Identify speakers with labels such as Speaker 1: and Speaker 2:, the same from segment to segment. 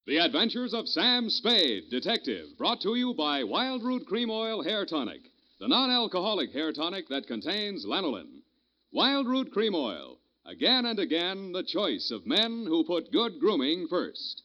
Speaker 1: The Adventures of Sam Spade, Detective, brought to you by Wild Root Cream Oil Hair Tonic, the non-alcoholic hair tonic that contains lanolin. Wild Root Cream Oil, again and again the choice of men who put good grooming first.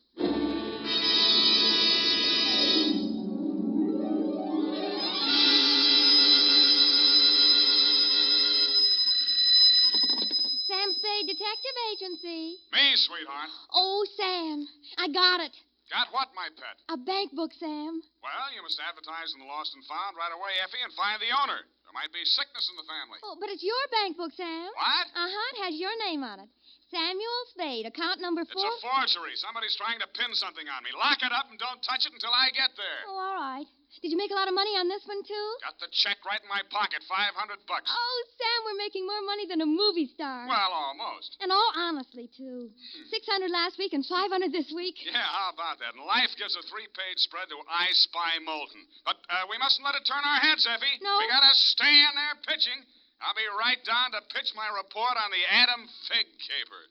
Speaker 2: Sam Spade Detective Agency.
Speaker 3: Me, sweetheart.
Speaker 2: Oh, Sam, I got it.
Speaker 3: Got what, my pet?
Speaker 2: A bank book, Sam.
Speaker 3: Well, you must advertise in the Lost and Found right away, Effie, and find the owner. There might be sickness in the family.
Speaker 2: Oh, but it's your bank book, Sam.
Speaker 3: What?
Speaker 2: Uh-huh, it has your name on it. Samuel Spade, account number 4.
Speaker 3: It's a forgery. Somebody's trying to pin something on me. Lock it up and don't touch it until I get there.
Speaker 2: Oh, all right. Did you make a lot of money on this one, too?
Speaker 3: Got the check right in my pocket, $500.
Speaker 2: Oh, Sam, we're making more money than a movie star.
Speaker 3: Well, almost.
Speaker 2: And all honestly, too. 600 last week and 500 this week.
Speaker 3: Yeah, how about that? And life gives a 3-page spread to I Spy Moulton. But we mustn't let it turn our heads, Effie.
Speaker 2: No.
Speaker 3: We gotta stay in there pitching. I'll be right down to pitch my report on the Adam Figg caper.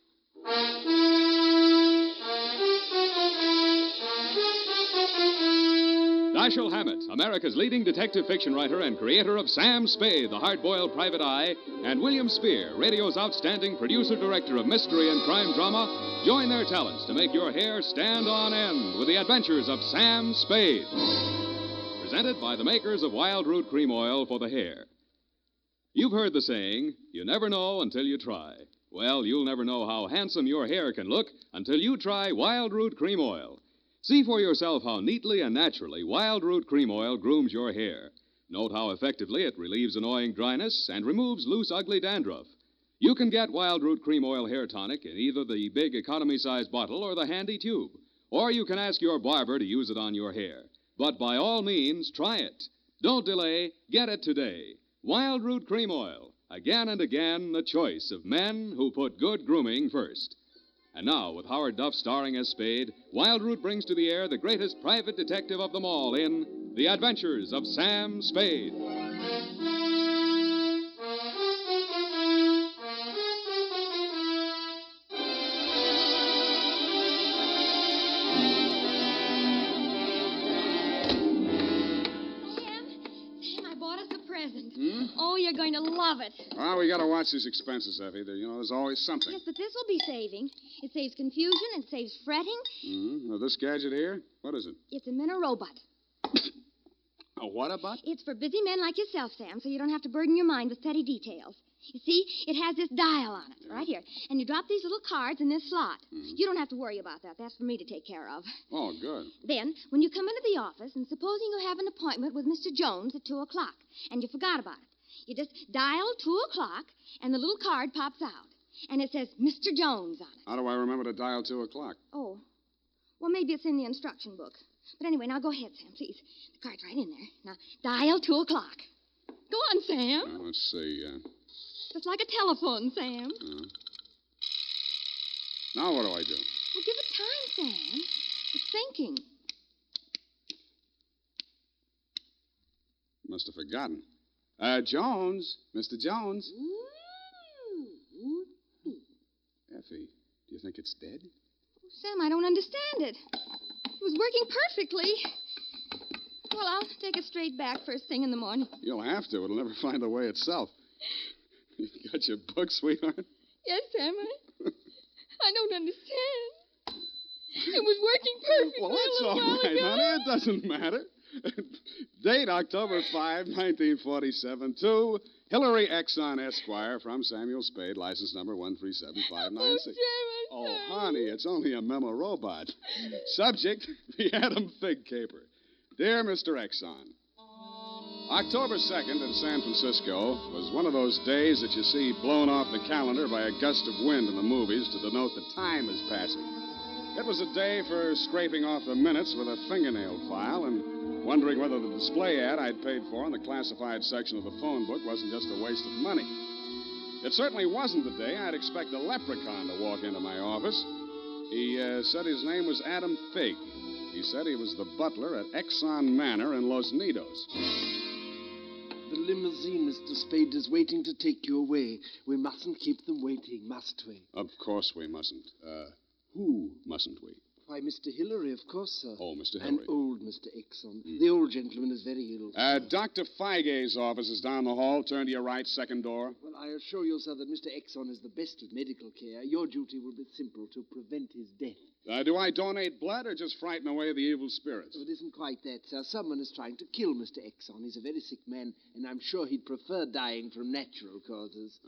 Speaker 1: Dashiell Hammett, America's leading detective fiction writer and creator of Sam Spade, the hard-boiled private eye, and William Spear, radio's outstanding producer-director of mystery and crime drama, join their talents to make your hair stand on end with the adventures of Sam Spade. Presented by the makers of Wild Root Cream Oil for the hair. You've heard the saying, you never know until you try. Well, you'll never know how handsome your hair can look until you try Wild Root Cream Oil. See for yourself how neatly and naturally Wild Root Cream Oil grooms your hair. Note how effectively it relieves annoying dryness and removes loose, ugly dandruff. You can get Wild Root Cream Oil Hair Tonic in either the big economy-size bottle or the handy tube. Or you can ask your barber to use it on your hair. But by all means, try it. Don't delay. Get it today. Wild Root Cream Oil. Again and again, the choice of men who put good grooming first. And now, with Howard Duff starring as Spade, Wild Root brings to the air the greatest private detective of them all in The Adventures of Sam Spade.
Speaker 2: Sam, I bought us a present. Oh, you're going to love it.
Speaker 3: Well, we gotta watch these expenses, Effie. There's always something.
Speaker 2: Yes, but this will be saving. It saves confusion. It saves fretting.
Speaker 3: Now, this gadget here, what is it?
Speaker 2: It's a Minna robot.
Speaker 3: A what-a-bot?
Speaker 2: It's for busy men like yourself, Sam, so you don't have to burden your mind with petty details. You see, it has this dial on it, right here. And you drop these little cards in this slot. You don't have to worry about that. That's for me to take care of.
Speaker 3: Oh, good.
Speaker 2: Then, when you come into the office, and supposing you have an appointment with Mr. Jones at 2 o'clock, and you forgot about it, you just dial 2 o'clock, and the little card pops out. And it says Mr. Jones on it.
Speaker 3: How do I remember to dial 2 o'clock?
Speaker 2: Oh. Well, maybe it's in the instruction book. But anyway, now go ahead, Sam, please. The card's right in there. Now, dial 2 o'clock. Go on, Sam.
Speaker 3: Let's see.
Speaker 2: Just like a telephone, Sam.
Speaker 3: Now what do I do?
Speaker 2: Well, give it time, Sam. It's thinking.
Speaker 3: Must have forgotten. Jones. Mr. Jones. Effie, do you think it's dead?
Speaker 2: Oh, Sam, I don't understand it. It was working perfectly. Well, I'll take it straight back first thing in the morning.
Speaker 3: You'll have to. It'll never find the way itself. You got your book, sweetheart?
Speaker 2: Yes, Sam, I don't understand. It was working perfectly.
Speaker 3: Well, that's all right, honey. It doesn't matter. Date October 5, 1947, to Hillary Exxon, Esquire, from Samuel Spade, license number 137596. Oh, honey, it's only a memo robot. Subject, the Adam Figg caper. Dear Mr. Exxon, October 2nd in San Francisco was one of those days that you see blown off the calendar by a gust of wind in the movies to denote that time is passing. It was a day for scraping off the minutes with a fingernail file and wondering whether the display ad I'd paid for in the classified section of the phone book wasn't just a waste of money. It certainly wasn't the day I'd expect a leprechaun to walk into my office. He said his name was Adam Figg. He said he was the butler at Exxon Manor in Los Nidos.
Speaker 4: The limousine, Mr. Spade, is waiting to take you away. We mustn't keep them waiting, must we?
Speaker 3: Of course we mustn't. Who mustn't we?
Speaker 4: Why, Mr. Hillary, of course, sir.
Speaker 3: Oh, Mr.
Speaker 4: And
Speaker 3: Hillary.
Speaker 4: old Mr. Exon. The old gentleman is very ill.
Speaker 3: Dr. Figg's office is down the hall. Turn to your right, second door.
Speaker 4: Well, I assure you, sir, that Mr. Exon is the best of medical care. Your duty will be simple, to prevent his death.
Speaker 3: Do I donate blood or just frighten away the evil spirits?
Speaker 4: It isn't quite that, sir. Someone is trying to kill Mr. Exon. He's a very sick man, and I'm sure he'd prefer dying from natural causes.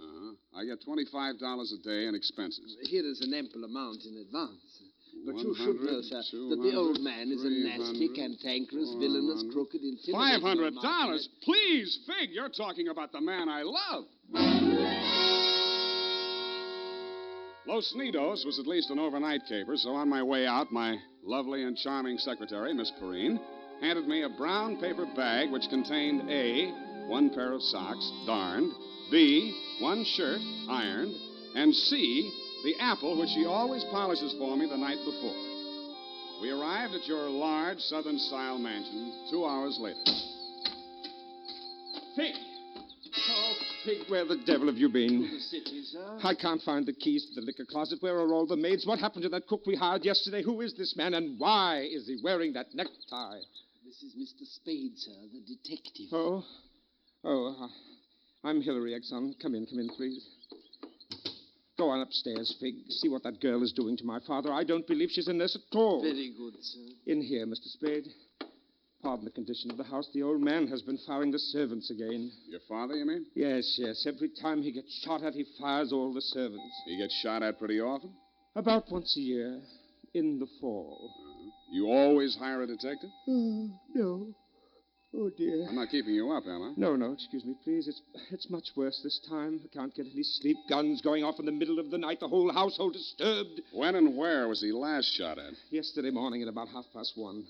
Speaker 3: I get $25 a day in expenses.
Speaker 4: Here is an ample amount in advance. But you
Speaker 3: 100,
Speaker 4: should know, sir, that the old man is a nasty, cantankerous, villainous, crooked, intimidating...
Speaker 3: $500? Please, Figg, you're talking about the man I love. Los Nidos was at least an overnight caper, so on my way out, my lovely and charming secretary, Miss Perrine, handed me a brown paper bag which contained A, one pair of socks, darned, B, one shirt, ironed, and C, the apple which she always polishes for me the night before. We arrived at your large Southern-style mansion 2 hours later.
Speaker 5: Figg! Oh, Figg, where the devil have you been?
Speaker 4: The city, sir.
Speaker 5: I can't find the keys to the liquor closet. Where are all the maids? What happened to that cook we hired yesterday? Who is this man, and why is he wearing that necktie?
Speaker 4: This is Mr. Spade, sir, the detective.
Speaker 5: I'm Hillary Exon. Come in, please. Go on upstairs, Figg. See what that girl is doing to my father. I don't believe she's a nurse at all.
Speaker 4: Very good, sir.
Speaker 5: In here, Mr. Spade. Pardon the condition of the house. The old man has been firing the servants again.
Speaker 3: Your father, you mean?
Speaker 5: Yes. Every time he gets shot at, he fires all the servants.
Speaker 3: He gets shot at pretty often?
Speaker 5: About once a year, in the fall.
Speaker 3: You always hire a detective?
Speaker 5: No. Oh, dear.
Speaker 3: I'm not keeping you up, am I?
Speaker 5: No, excuse me, please. It's much worse this time. I can't get any sleep. Guns going off in the middle of the night. The whole household disturbed.
Speaker 3: When and where was he last shot at?
Speaker 5: Yesterday morning at about 1:30.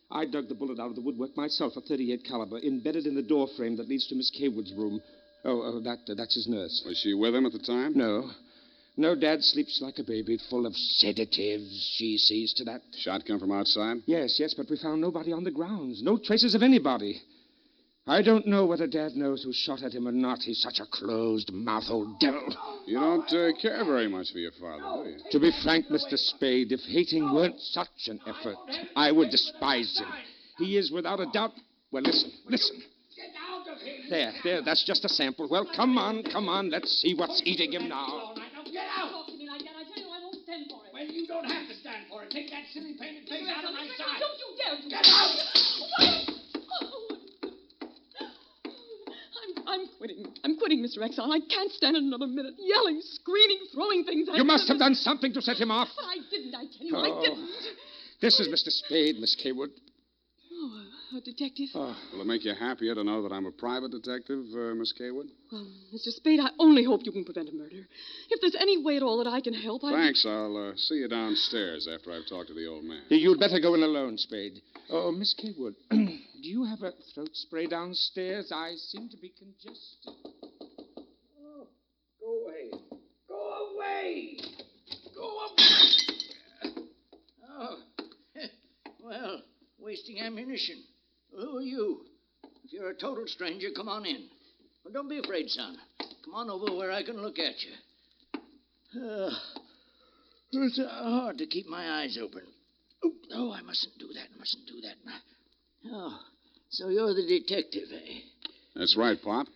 Speaker 5: I dug the bullet out of the woodwork myself, a .38 caliber, embedded in the door frame that leads to Miss Kaywood's room. That's his nurse.
Speaker 3: Was she with him at the time?
Speaker 5: No, Dad sleeps like a baby, full of sedatives. She sees to that.
Speaker 3: Shot come from outside?
Speaker 5: Yes, but we found nobody on the grounds. No traces of anybody. I don't know whether Dad knows who shot at him or not. He's such a closed-mouthed old devil.
Speaker 3: You don't care very much for your father, do you?
Speaker 5: To be frank, Mr. Spade, if hating weren't such an effort, I would despise him. He is without a doubt... Well, listen.
Speaker 6: Get out of here!
Speaker 5: There, that's just a sample. Well, come on, let's see what's eating him now.
Speaker 6: All right, now get out!
Speaker 7: Talk to me like that. I tell you, I won't stand for it.
Speaker 6: Well, you don't have to stand for it. Take that silly painted face out of my sight.
Speaker 7: Don't you dare to.
Speaker 6: Get out!
Speaker 7: I'm quitting. I'm quitting, Mr. Exon. I can't stand it another minute. Yelling, screaming, throwing things at
Speaker 5: You must have done something to set him off.
Speaker 7: But I didn't, I tell you. I didn't.
Speaker 5: This is Mr. Spade, Miss Kaywood.
Speaker 7: Oh, a detective?
Speaker 3: Will it make you happier to know that I'm a private detective, Miss Kaywood?
Speaker 7: Well, Mr. Spade, I only hope you can prevent a murder. If there's any way at all that I can help,
Speaker 3: Thanks. I'll see you downstairs after I've talked to the old man.
Speaker 5: You'd better go in alone, Spade. Oh, Miss Kaywood, do you have a throat spray downstairs? I seem to be congested.
Speaker 6: Oh, go away. Go away! Go away!
Speaker 8: Oh, well, wasting ammunition. Who are you? If you're a total stranger, come on in. Well, don't be afraid, son. Come on over where I can look at you. It's hard to keep my eyes open. Oh, I mustn't do that. Oh, so you're the detective, eh?
Speaker 3: That's right, Pop.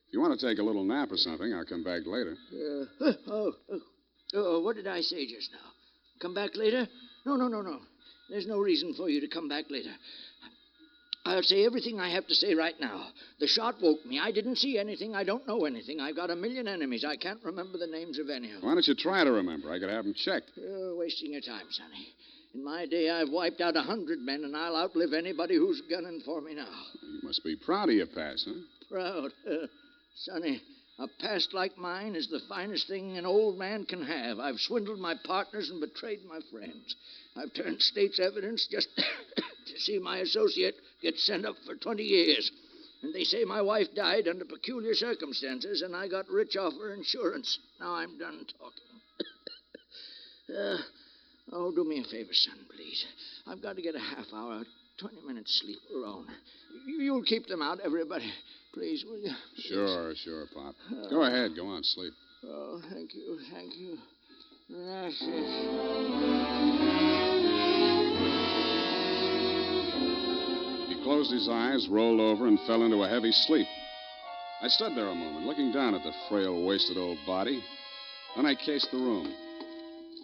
Speaker 3: If you want to take a little nap or something, I'll come back later.
Speaker 8: What did I say just now? Come back later? No. There's no reason for you to come back later. I'll say everything I have to say right now. The shot woke me. I didn't see anything. I don't know anything. I've got a million enemies. I can't remember the names of any of them.
Speaker 3: Why don't you try to remember? I could have them checked.
Speaker 8: You're wasting your time, Sonny. In my day, I've wiped out 100 men, and I'll outlive anybody who's gunning for me now.
Speaker 3: You must be proud of your past, huh?
Speaker 8: Proud? Sonny, a past like mine is the finest thing an old man can have. I've swindled my partners and betrayed my friends. I've turned state's evidence just to see my associate get sent up for 20 years. And they say my wife died under peculiar circumstances, and I got rich off her insurance. Now I'm done talking. Do me a favor, son, please. I've got to get a half hour, 20 minutes sleep alone. You'll keep them out, everybody. Please, will you?
Speaker 3: Sure, Pop. Go ahead. Go on, sleep.
Speaker 8: Oh, thank you. Gracias.
Speaker 3: closed his eyes, rolled over, and fell into a heavy sleep. I stood there a moment, looking down at the frail, wasted old body. Then I cased the room.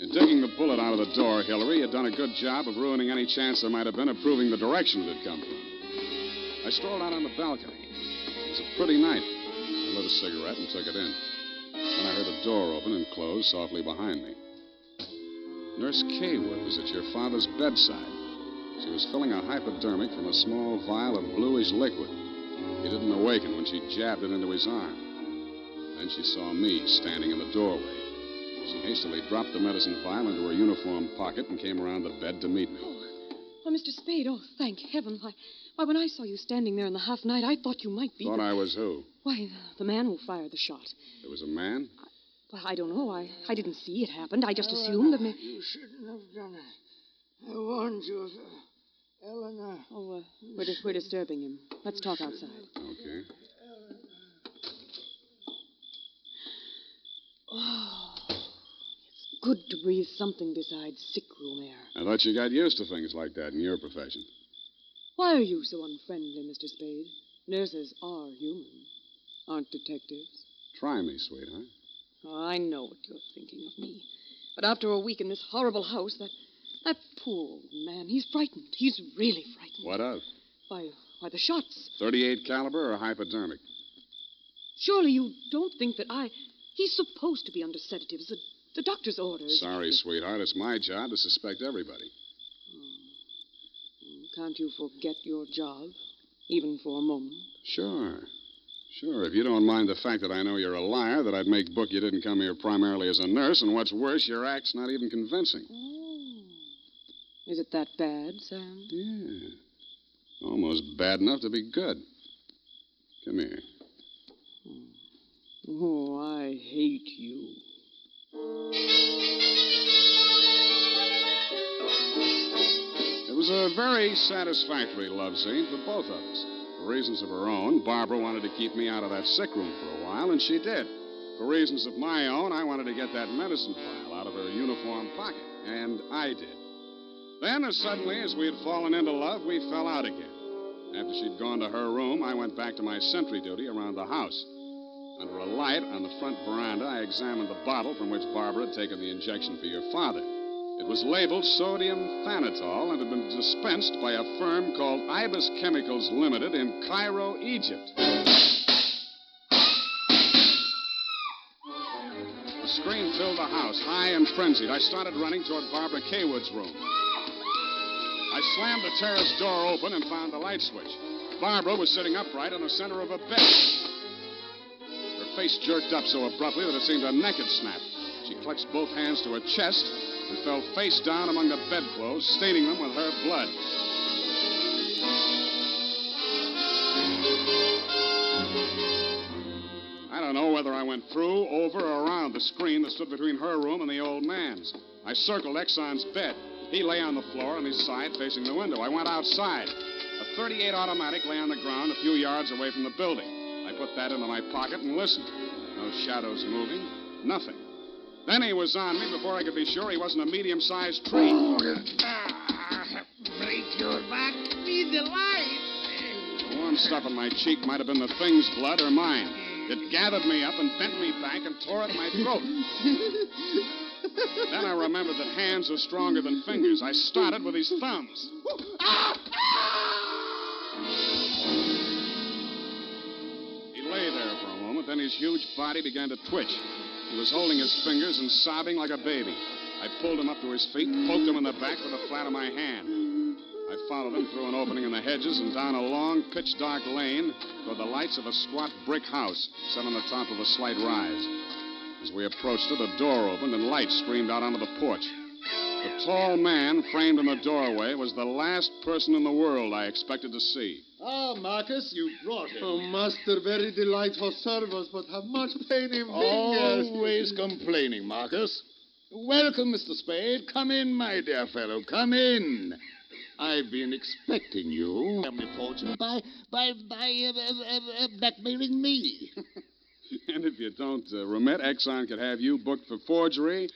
Speaker 3: In digging the bullet out of the door, Hillary had done a good job of ruining any chance there might have been of proving the direction it had come from. I strolled out on the balcony. It was a pretty night. I lit a cigarette and took it in. Then I heard a door open and close softly behind me. Nurse Kaywood was at your father's bedside. She was filling a hypodermic from a small vial of bluish liquid. He didn't awaken when she jabbed it into his arm. Then she saw me standing in the doorway. She hastily dropped the medicine vial into her uniform pocket and came around the bed to meet me.
Speaker 7: Oh, Mr. Spade, oh, thank heaven. Why, when I saw you standing there in the half-night, I thought you might be...
Speaker 3: Thought I was who?
Speaker 7: Why, the man who fired the shot.
Speaker 3: There was a man?
Speaker 7: Well, I don't know. I didn't see it happened. I just assumed that...
Speaker 8: You shouldn't have done it. I warned you, Eleanor.
Speaker 7: Oh, we're disturbing him. Let's talk outside.
Speaker 3: Okay.
Speaker 7: Oh, it's good to breathe something besides sick room air.
Speaker 3: I thought you got used to things like that in your profession.
Speaker 7: Why are you so unfriendly, Mr. Spade? Nurses are human, aren't detectives?
Speaker 3: Try me, sweetheart.
Speaker 7: Oh, I know what you're thinking of me. But after a week in this horrible house, that poor old man, he's frightened. He's really frightened.
Speaker 3: What of?
Speaker 7: By the shots.
Speaker 3: 38 caliber or hypodermic?
Speaker 7: Surely you don't think that He's supposed to be under sedatives. The doctor's orders.
Speaker 3: Sorry, sweetheart. It's my job to suspect everybody.
Speaker 7: Can't you forget your job, even for a moment?
Speaker 3: Sure. If you don't mind the fact that I know you're a liar, that I'd make book you didn't come here primarily as a nurse, and what's worse, your act's not even convincing.
Speaker 7: Oh. Is it that bad, Sam?
Speaker 3: Yeah. Almost bad enough to be good. Come here.
Speaker 7: Oh, I hate you.
Speaker 3: It was a very satisfactory love scene for both of us. For reasons of her own, Barbara wanted to keep me out of that sick room for a while, and she did. For reasons of my own, I wanted to get that medicine vial out of her uniform pocket, and I did. Then, as suddenly as we had fallen into love, we fell out again. After she'd gone to her room, I went back to my sentry duty around the house. Under a light on the front veranda, I examined the bottle from which Barbara had taken the injection for your father. It was labeled sodium thanatol and had been dispensed by a firm called Ibis Chemicals Limited in Cairo, Egypt. The scream filled the house, high and frenzied. I started running toward Barbara Kaywood's room. I slammed the terrace door open and found the light switch. Barbara was sitting upright in the center of a bed. Her face jerked up so abruptly that it seemed her neck had snapped. She clutched both hands to her chest and fell face down among the bedclothes, staining them with her blood. I don't know whether I went through, over, or around the screen that stood between her room and the old man's. I circled Exxon's bed. He lay on the floor on his side facing the window. I went outside. A .38 automatic lay on the ground a few yards away from the building. I put that into my pocket and listened. No shadows moving. Nothing. Then he was on me before I could be sure he wasn't a medium-sized tree.
Speaker 6: Break your back. Be the light.
Speaker 3: The warm stuff in my cheek might have been the thing's blood or mine. It gathered me up and bent me back and tore at my throat. Then I remembered that hands are stronger than fingers. I started with his thumbs. He lay there for a moment, then his huge body began to twitch. He was holding his fingers and sobbing like a baby. I pulled him up to his feet, poked him in the back with the flat of my hand. I followed him through an opening in the hedges and down a long, pitch-dark lane toward the lights of a squat brick house set on the top of a slight rise. As we approached it, a door opened and light streamed out onto the porch. The tall man framed in the doorway was the last person in the world I expected to see.
Speaker 9: Ah, Marcus.
Speaker 6: You brought him.
Speaker 9: Oh, master, very delightful service, but have much pain in fingers.
Speaker 6: Always complaining, Marcus. Welcome, Mr. Spade. Come in, my dear fellow. Come in. I've been expecting you. Family fortune by blackmailing me.
Speaker 3: And if you don't remit, Exxon could have you booked for forgery,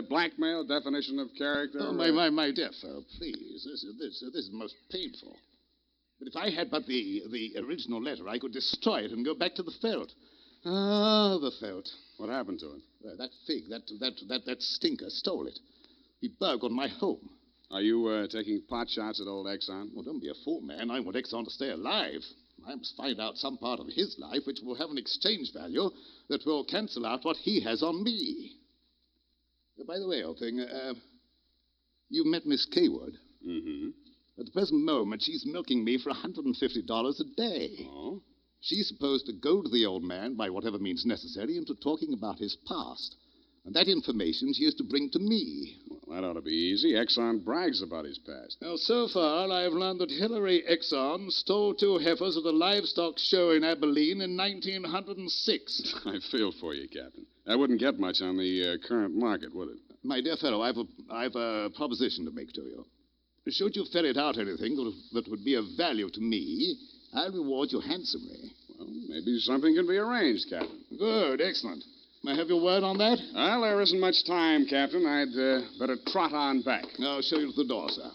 Speaker 3: blackmail, definition of character.
Speaker 6: Oh, my dear fellow, please. This is most painful. But if I had but the original letter, I could destroy it and go back to the felt. Ah, the felt.
Speaker 3: What happened to it?
Speaker 6: That Figg, that stinker stole it. He burgled my home.
Speaker 3: Are you taking pot shots at old Exxon?
Speaker 6: Well, don't be a fool, man. I want Exxon to stay alive. I must find out some part of his life which will have an exchange value that will cancel out what he has on me. By the way, old thing, you met Miss Kaywood.
Speaker 3: Mm-hmm.
Speaker 6: At the present moment, she's milking me for $150 a day.
Speaker 3: Oh?
Speaker 6: She's supposed to goad the old man by whatever means necessary into talking about his past. And that information she is to bring to me.
Speaker 3: Well, that ought to be easy. Exxon brags about his past.
Speaker 6: Now, so far, I've learned that Hillary Exxon stole 2 heifers at a livestock show in Abilene in 1906.
Speaker 3: I feel for you, Captain. That wouldn't get much on the current market, would it?
Speaker 6: My dear fellow, I've a proposition to make to you. Should you ferret out anything that would be of value to me, I'll reward you handsomely.
Speaker 3: Well, maybe something can be arranged, Captain.
Speaker 6: Good, excellent. May I have your word on that?
Speaker 3: Well, there isn't much time, Captain. I'd better trot on back.
Speaker 6: I'll show you to the door, sir.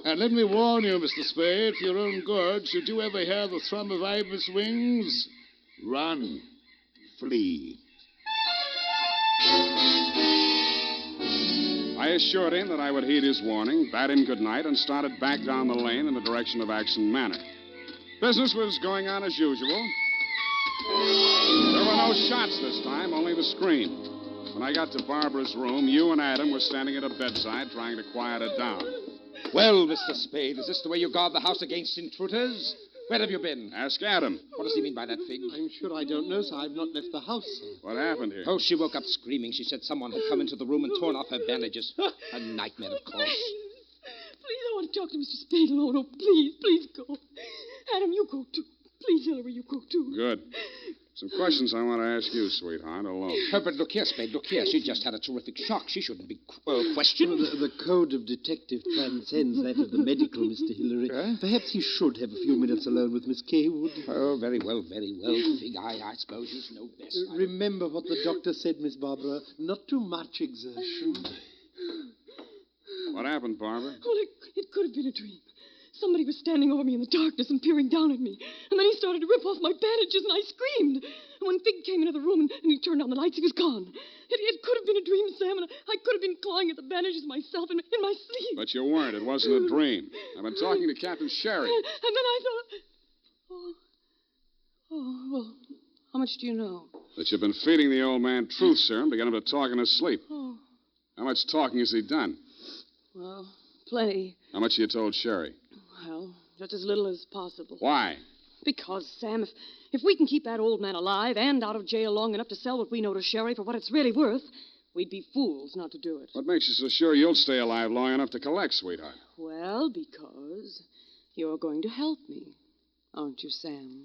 Speaker 6: And let me warn you, Mr. Spade, for your own good, should you ever hear the thrum of ibis wings, run, flee.
Speaker 3: I assured him that I would heed his warning, bade him good night, and started back down the lane in the direction of Axon Manor. Business was going on as usual. There were no shots this time, only the scream. When I got to Barbara's room, you and Adam were standing at her bedside trying to quiet her down.
Speaker 5: Well, Mr. Spade, is this the way you guard the house against intruders? Where have you been?
Speaker 3: Ask Adam.
Speaker 5: What does he mean by that, Figg?
Speaker 9: I'm sure I don't know, sir. I've not left the house, sir.
Speaker 3: What happened here?
Speaker 5: Oh, she woke up screaming. She said someone had come into the room and torn off her bandages. A nightmare, of course.
Speaker 7: Please, I want to talk to Mr. Spade alone. Oh, please go. Adam, you go too. Please, Hillary, you go too.
Speaker 3: Good. Some questions I want to ask you, sweetheart, alone.
Speaker 5: Oh, but look here, Spade, look here. She just had a terrific shock. She shouldn't be questioned.
Speaker 4: Well, the code of detective transcends that of the medical, Mr. Hillary. Perhaps he should have a few minutes alone with Miss Kaywood.
Speaker 5: Oh, very well, Figg. I suppose you know best.
Speaker 4: Remember what the doctor said, Miss Barbara. Not too much exertion.
Speaker 3: What happened, Barbara?
Speaker 7: Well, it could have been a dream. Somebody was standing over me in the darkness and peering down at me. And then he started to rip off my bandages, and I screamed. And when Figg came into the room and he turned on the lights, he was gone. It could have been a dream, Sam, and I could have been clawing at the bandages myself in my sleep.
Speaker 3: But you weren't. It wasn't a dream. I've been talking to Captain Sherry.
Speaker 7: And then I thought... Oh, well, how much do you know?
Speaker 3: That you've been feeding the old man truth serum to get him to talk in his sleep.
Speaker 7: Oh,
Speaker 3: How much talking has he done?
Speaker 7: well, plenty.
Speaker 3: How much you told Sherry?
Speaker 7: Well, just as little as possible.
Speaker 3: Why?
Speaker 7: Because, Sam, if we can keep that old man alive and out of jail long enough to sell what we know to Sherry for what it's really worth, we'd be fools not to do it.
Speaker 3: What makes you so sure you'll stay alive long enough to collect, sweetheart?
Speaker 7: Well, because you're going to help me, aren't you, Sam?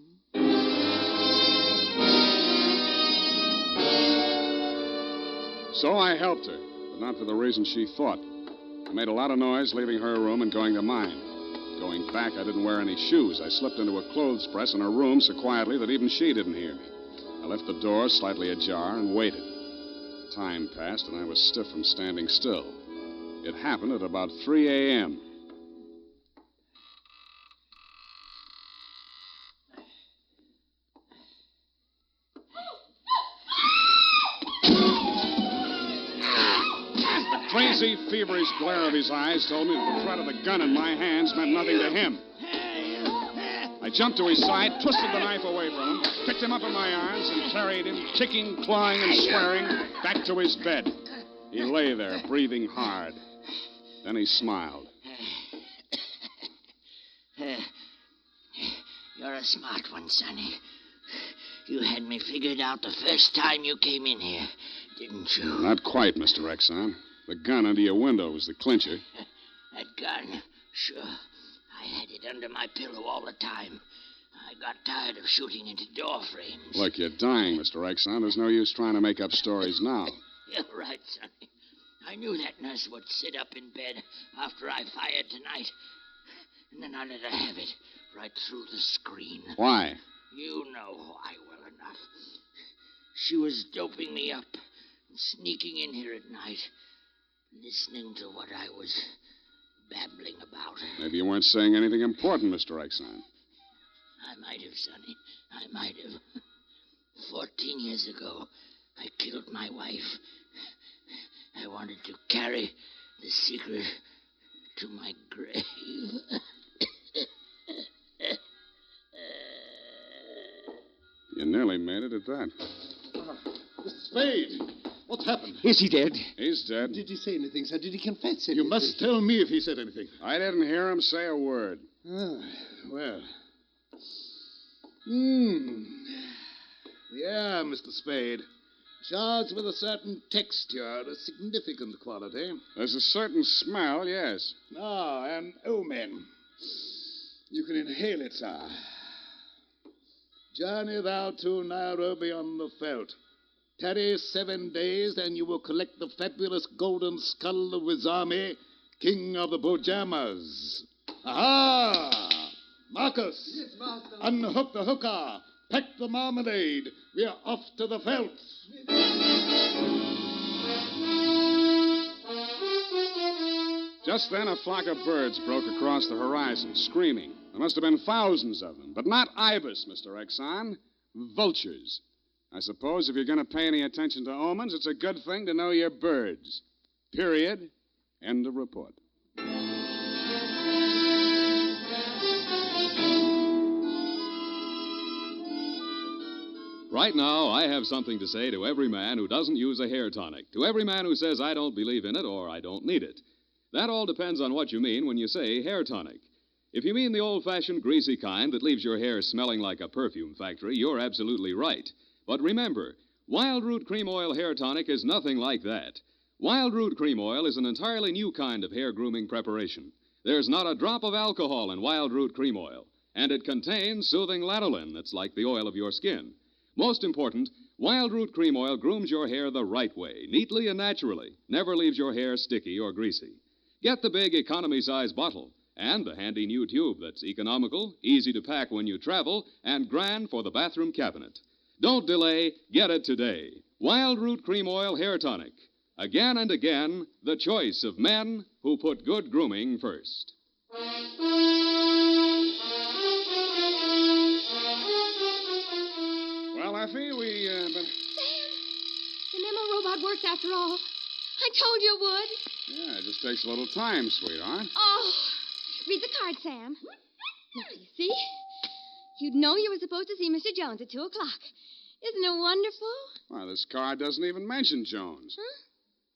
Speaker 3: So I helped her, but not for the reason she thought. I made a lot of noise leaving her room and going to mine. Going back, I didn't wear any shoes. I slipped into a clothes press in her room so quietly that even she didn't hear me. I left the door slightly ajar and waited. Time passed, and I was stiff from standing still. It happened at about 3 a.m. The crazy, feverish glare of his eyes told me that the threat of the gun in my hands meant nothing to him. I jumped to his side, twisted the knife away from him, picked him up in my arms, and carried him, kicking, clawing, and swearing, back to his bed. He lay there, breathing hard. Then he smiled.
Speaker 8: You're a smart one, Sonny. You had me figured out the first time you came in here, didn't you?
Speaker 3: Not quite, Mr. Exxon. The gun under your window was the clincher.
Speaker 8: That gun? Sure. I had it under my pillow all the time. I got tired of shooting into door frames.
Speaker 3: Look, you're dying, Mr. Exxon. There's no use trying to make up stories now.
Speaker 8: You're right, Sonny. I knew that nurse would sit up in bed after I fired tonight. And then I let her have it right through the screen.
Speaker 3: Why?
Speaker 8: You know why well enough. She was doping me up and sneaking in here at night, listening to what I was babbling about?
Speaker 3: Maybe you weren't saying anything important, Mr. Exxon.
Speaker 8: I might have, Sonny. I might have. 14 years ago, I killed my wife. I wanted to carry the secret to my grave.
Speaker 3: You nearly made it at that.
Speaker 6: Mr. Spade, what's happened?
Speaker 5: Is he dead?
Speaker 3: He's dead.
Speaker 4: Did he say anything, sir? Did he confess anything?
Speaker 6: You must tell me if he said anything.
Speaker 3: I didn't hear him say a word.
Speaker 6: Ah, well. Yeah, Mr. Spade. Shards with a certain texture, a significant quality.
Speaker 3: There's a certain smell, yes.
Speaker 6: Ah, an omen. You can inhale it, sir. Journey thou to Nairobi on the veldt. Tarry 7 days, and you will collect the fabulous golden skull of Wizami, king of the Bojamas. Aha! Marcus!
Speaker 9: Yes, master.
Speaker 6: Unhook the hooker. Pack the marmalade. We are off to the veldt.
Speaker 3: Just then, a flock of birds broke across the horizon, screaming. There must have been thousands of them, but not ibis, Mr. Exxon. Vultures. I suppose if you're going to pay any attention to omens, it's a good thing to know your birds. Period. End of report.
Speaker 1: Right now, I have something to say to every man who doesn't use a hair tonic, to every man who says I don't believe in it or I don't need it. That all depends on what you mean when you say hair tonic. If you mean the old-fashioned greasy kind that leaves your hair smelling like a perfume factory, you're absolutely right. But remember, Wild Root Cream Oil Hair Tonic is nothing like that. Wild Root Cream Oil is an entirely new kind of hair grooming preparation. There's not a drop of alcohol in Wild Root Cream Oil, and it contains soothing lanolin that's like the oil of your skin. Most important, Wild Root Cream Oil grooms your hair the right way, neatly and naturally, never leaves your hair sticky or greasy. Get the big economy-size bottle and the handy new tube that's economical, easy to pack when you travel, and grand for the bathroom cabinet. Don't delay, get it today. Wild Root Cream Oil Hair Tonic. Again and again, the choice of men who put good grooming first.
Speaker 3: Well, Effie,
Speaker 2: Sam, the memo robot worked after all. I told you it would.
Speaker 3: Yeah, it just takes a little time, sweetheart.
Speaker 2: Oh, read the card, Sam. Now, you see? You'd know you were supposed to see Mr. Jones at 2 o'clock. Isn't it wonderful?
Speaker 3: Well, this card doesn't even mention Jones.
Speaker 2: Huh?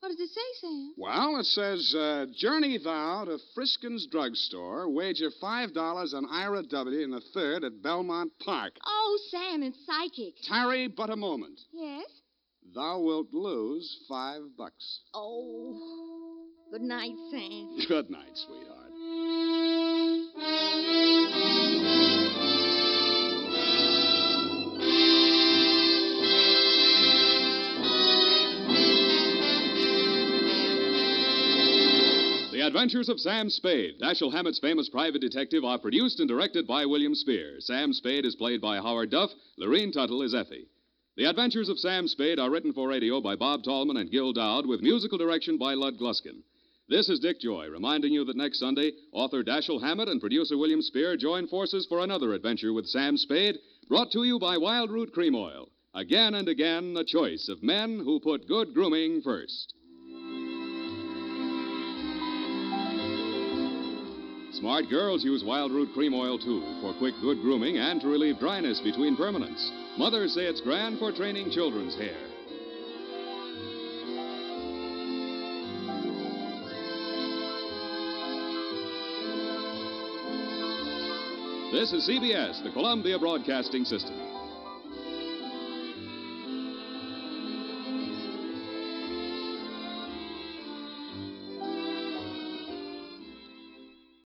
Speaker 2: What does it say, Sam?
Speaker 3: Well, it says, journey thou to Friskin's drugstore, wager $5 on Ira W. in the 3rd at Belmont Park.
Speaker 2: Oh, Sam, it's psychic.
Speaker 3: Tarry but a moment.
Speaker 2: Yes?
Speaker 3: Thou wilt lose $5.
Speaker 2: Oh, good night, Sam.
Speaker 3: Good night, sweetheart.
Speaker 1: The Adventures of Sam Spade, Dashiell Hammett's famous private detective, are produced and directed by William Spear. Sam Spade is played by Howard Duff. Lorene Tuttle is Effie. The Adventures of Sam Spade are written for radio by Bob Tallman and Gil Dowd, with musical direction by Lud Gluskin. This is Dick Joy, reminding you that next Sunday, author Dashiell Hammett and producer William Spear join forces for another adventure with Sam Spade, brought to you by Wild Root Cream Oil. Again and again, the choice of men who put good grooming first. Smart girls use Wild Root Cream Oil, too, for quick, good grooming and to relieve dryness between permanents. Mothers say it's grand for training children's hair. This is CBS, the Columbia Broadcasting System.